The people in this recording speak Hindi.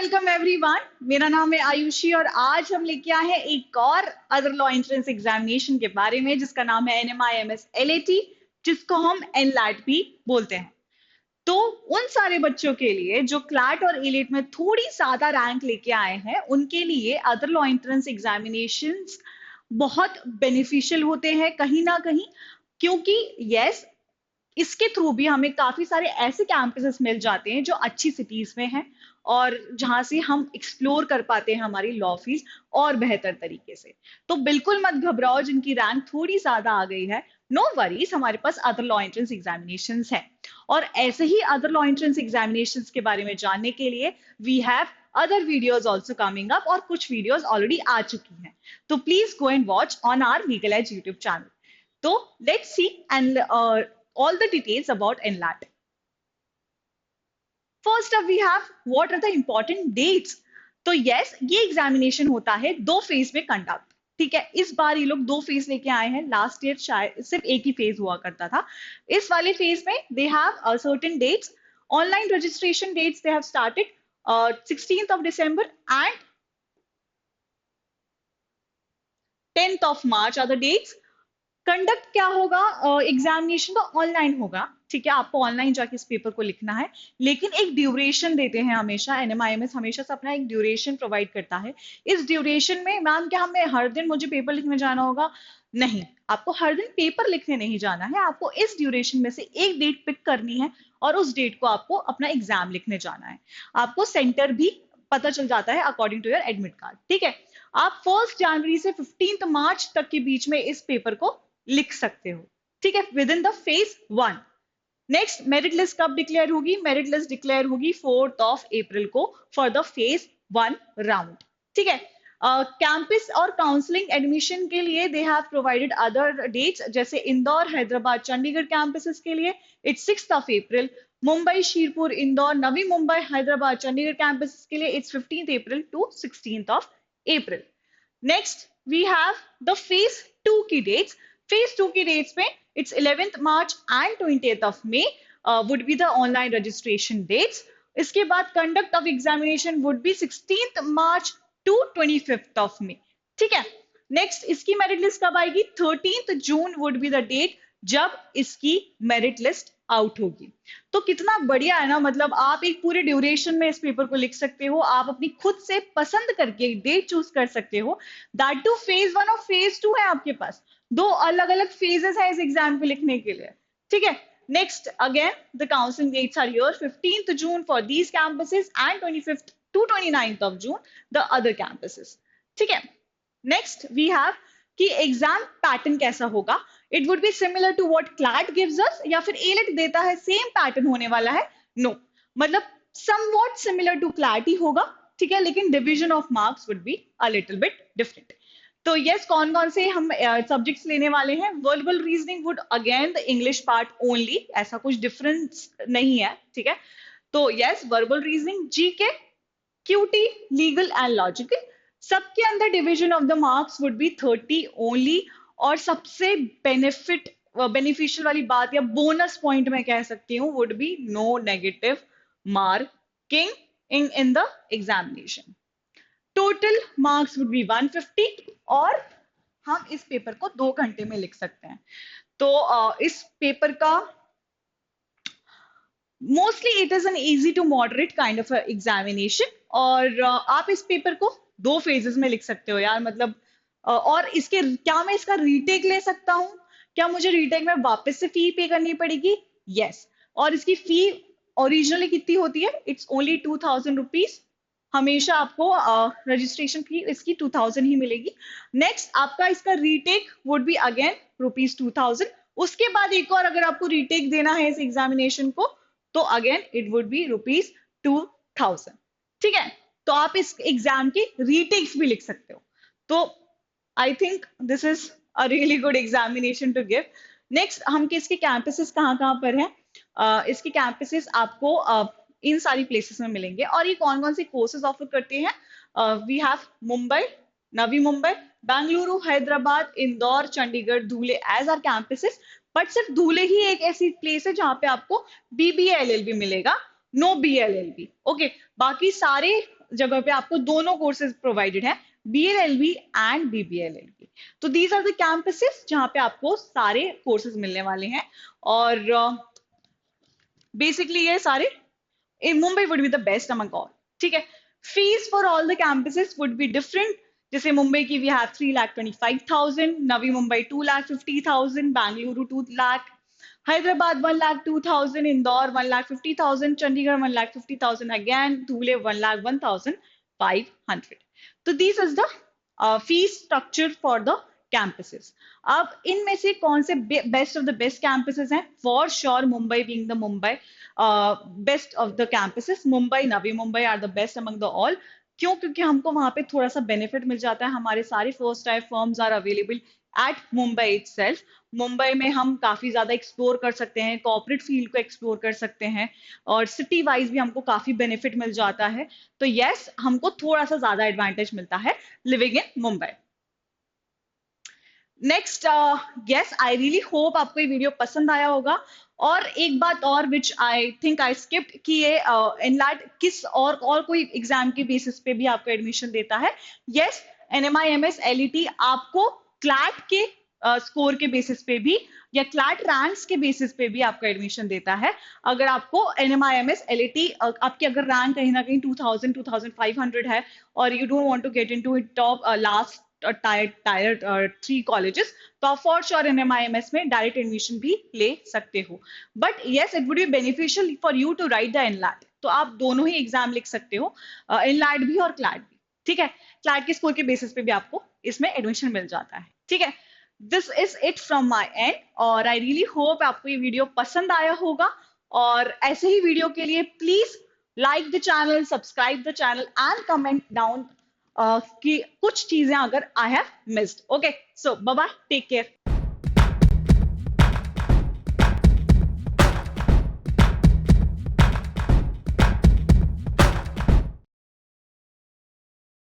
वेलकम एवरीवन, मेरा नाम है आयुषी और आज हम लेके आए हैं एक और अदर लॉ एंट्रेंस एग्जामिनेशन के बारे में जिसका नाम है NMIMS LAT, जिसको हम NLAT भी बोलते हैं। तो उन सारे बच्चों के लिए जो क्लैट और एलेट में थोड़ी ज्यादा रैंक लेके आए हैं, उनके लिए अदर लॉ एंट्रेंस एग्जामिनेशंस बहुत बेनिफिशियल होते हैं कहीं ना कहीं, क्योंकि यस, इसके थ्रू भी हमें काफी सारे ऐसे कैंपसेस मिल जाते हैं जो अच्छी सिटीज में हैं और जहां से हम एक्सप्लोर कर पाते हैं हमारी लॉ फील्ड और बेहतर तरीके से। तो बिल्कुल मत घबराओ जिनकी रैंक थोड़ी ज्यादा आ गई है, नो वरीज, हमारे पास अदर लॉ एंट्रेंस एग्जामिनेशंस है। और ऐसे ही अदर लॉ एंट्रेंस एग्जामिनेशंस के बारे में जानने के लिए we have other videos also coming up और कुछ वीडियोस ऑलरेडी आ चुकी हैं, तो please go and watch on our legal edge YouTube channel. तो let's see and all the details about NLAT. First up, we have what are the important dates. तो yes, ये एग्जामिनेशन होता है 2 फेज में कंडक्ट। ठीक है, इस बार ये लोग 2 फेज लेके आए हैं, लास्ट ईयर शायद सिर्फ एक ही फेज हुआ करता था। इस वाले फेज में they have certain dates, online registration dates they have started 16th of December and 10th of March are the dates. Conduct क्या होगा, एग्जामिनेशन तो ऑनलाइन होगा। ठीक है, आपको ऑनलाइन जाके इस पेपर को लिखना है, लेकिन एक ड्यूरेशन देते हैं हमेशा, NMIMS हमेशा से अपना एक ड्यूरेशन प्रोवाइड करता है। इस ड्यूरेशन में मैम क्या हमें हर दिन मुझे पेपर लिखने जाना होगा? नहीं, आपको हर दिन पेपर लिखने नहीं जाना है, आपको इस ड्यूरेशन में से एक डेट पिक करनी है और उस डेट को आपको अपना एग्जाम लिखने जाना है। आपको सेंटर भी पता चल जाता है according to your admit card. ठीक है, आप 1 जनवरी से 15 मार्च तक के बीच में इस पेपर को लिख सकते हो। ठीक है, within the phase 1। Next, merit list कब डिक्लेयर होगी? मेरिट लिस्ट डिक्लेयर होगी 4th of April को फॉर द फेज 1 राउंड। ठीक है, कैंपस और काउंसलिंग एडमिशन के लिए they have provided other dates, जैसे इंदौर, हैदराबाद, चंडीगढ़ कैंपसेस के लिए it's 6th of April, Mumbai, Shirpur, Indore, Navi Mumbai, Hyderabad, Chandigarh campuses के लिए it's 15th April to 16th of April। Next, we have the phase 2 की डेट्स। फेज 2 की डेट्स में it's 11th March and 20th of May would be the online registration dates. इसके बाद conduct of examination would be 16th March to 25th of May। ठीक है, नेक्स्ट इसकी मेरिट लिस्ट कब आएगी? 13th June would be the date जब इसकी मेरिट लिस्ट आउट होगी। तो कितना बढ़िया है ना, मतलब आप एक पूरे ड्यूरेशन में इस पेपर को लिख सकते हो, आप अपनी खुद से पसंद करके डेट चूज कर सकते हो। दैट टू फेज 1 और फेज 2 है आपके पास, 2 अलग अलग फेजेस है इस एग्जाम को लिखने के लिए। ठीक है, next again the counselling dates are your 15th June for these campuses and 25th to 29th of June the other campuses. ठीक है, नेक्स्ट वी हैव कि एग्जाम पैटर्न कैसा होगा। It would be similar to what CLAT gives us, या फिर एलेट देता है, सेम पैटर्न होने वाला है? नो, मतलब समवॉट सिमिलर टू क्लैट ही होगा। ठीक है, लेकिन division of marks would be a little bit different. तो यस, कौन कौन से हम सब्जेक्ट्स लेने वाले हैं? Verbal reasoning would again the English part only, ऐसा कुछ डिफरेंस नहीं है। ठीक है, तो yes, verbal reasoning, GK, QT, legal and logical. सबके अंदर division of the marks would be 30 only. और सबसे बेनिफिशियल वाली बात या बोनस पॉइंट मैं कह सकती हूँ would be no negative marking in the examination. Total marks would be 150 और हम इस पेपर को 2 घंटे में लिख सकते हैं। तो इस पेपर का mostly it is an easy to moderate kind of examination, और आप इस पेपर को 2 फेजेस में लिख सकते हो यार। मतलब और इसके क्या मैं इसका रीटेक ले सकता हूँ? क्या मुझे रीटेक में वापस से फी पे करनी पड़ेगी? यस, और इसकी फी ओरिजिनली कितनी होती है? It's only 2000 rupees. हमेशा आपको रजिस्ट्रेशन फी इसकी 2000 ही मिलेगी। नेक्स्ट, आपका इसका रीटेक वुड बी अगेन ₹2000। उसके बाद एक और अगर आपको रीटेक देना है इस एग्जामिनेशन को, तो अगेन इट वुड बी ₹2000। ठीक है, तो आप इस एग्जाम की रीटेक्स भी लिख सकते हो। तो I think this is a really good examination to give. Next, हम इसके कैंपसेस कहाँ पर हैं? इसके कैंपसेस आपको इन सारी प्लेसेस में मिलेंगे। और ये कौन कौन से कोर्सेज ऑफर करते हैं? We have Mumbai, Navi Mumbai, Bengaluru, Hyderabad, Indore, Chandigarh, Dhule as our campuses. But सिर्फ धुले ही एक ऐसी प्लेस है जहां पे आपको BBA LLB मिलेगा, नो BLLB। ओके, बाकी सारे जगह पे आपको दोनों कोर्सेज प्रोवाइडेड है, BLLB एंड BBLLB। तो दीज आर द कैंपसेस जहां पे आपको सारे कोर्सेज मिलने वाले हैं। और बेसिकली ये सारे in Mumbai would be the best among all. ठीक है। Fees for all the campuses would be different. जैसे मुंबई की we have 3,25,000, Navi Mumbai 2,50,000, Bangalore 2 lakh, Hyderabad 1,02,000, Indore 1,50,000, Chandigarh 1,50,000 again, Dhule 1,01,500. So this is the fee structure for the campuses. अब इनमें से कौन से best of the best campuses हैं? For sure Mumbai being the Mumbai best of the campuses, Mumbai Navi Mumbai are the best among the all. क्यों? क्योंकि हमको वहां पे थोड़ा सा बेनिफिट मिल जाता है, हमारे सारे first time firms are available at Mumbai itself. Mumbai में हम काफी ज्यादा एक्सप्लोर कर सकते हैं, कॉर्पोरेट फील्ड को एक्सप्लोर कर सकते हैं, और सिटी वाइज भी हमको काफी बेनिफिट मिल जाता है। तो यस, हमको थोड़ा सा ज्यादा एडवांटेज मिलता है living in Mumbai. Next, yes, I really hope आपको ये वीडियो पसंद आया होगा। और एक बात और विच आई थिंक आई स्किप्ड कि ये एनलैट किस और कोई एग्जाम के बेसिस पे भी आपको एडमिशन देता है। यस, NMIMS LET आपको क्लैट के स्कोर के बेसिस पे भी या क्लैट रैंक्स के बेसिस पे भी आपको एडमिशन देता है। अगर आपको NMIMS LET आपकी अगर रैंक कहीं ना कहीं 2000 2500 है और you don't want to get into top last tier 3 colleges, तो आप फॉर श्योर NMIMS में डायरेक्ट एडमिशन भी ले सकते हो। But yes, it would be beneficial for you to write the NLAT. तो आप दोनों ही एग्जाम लिख सकते हो, एनलैट भी और क्लैट भी। ठीक है, क्लैट के स्कोर के बेसिस पे भी आपको इसमें एडमिशन मिल जाता है। ठीक है, this is it from my and, और आई रियली होप आपको ये वीडियो पसंद आया होगा। और ऐसे ही वीडियो के लिए please like the channel, subscribe the channel and comment down कि कुछ चीजें अगर I have missed. Okay, so bye bye, take care.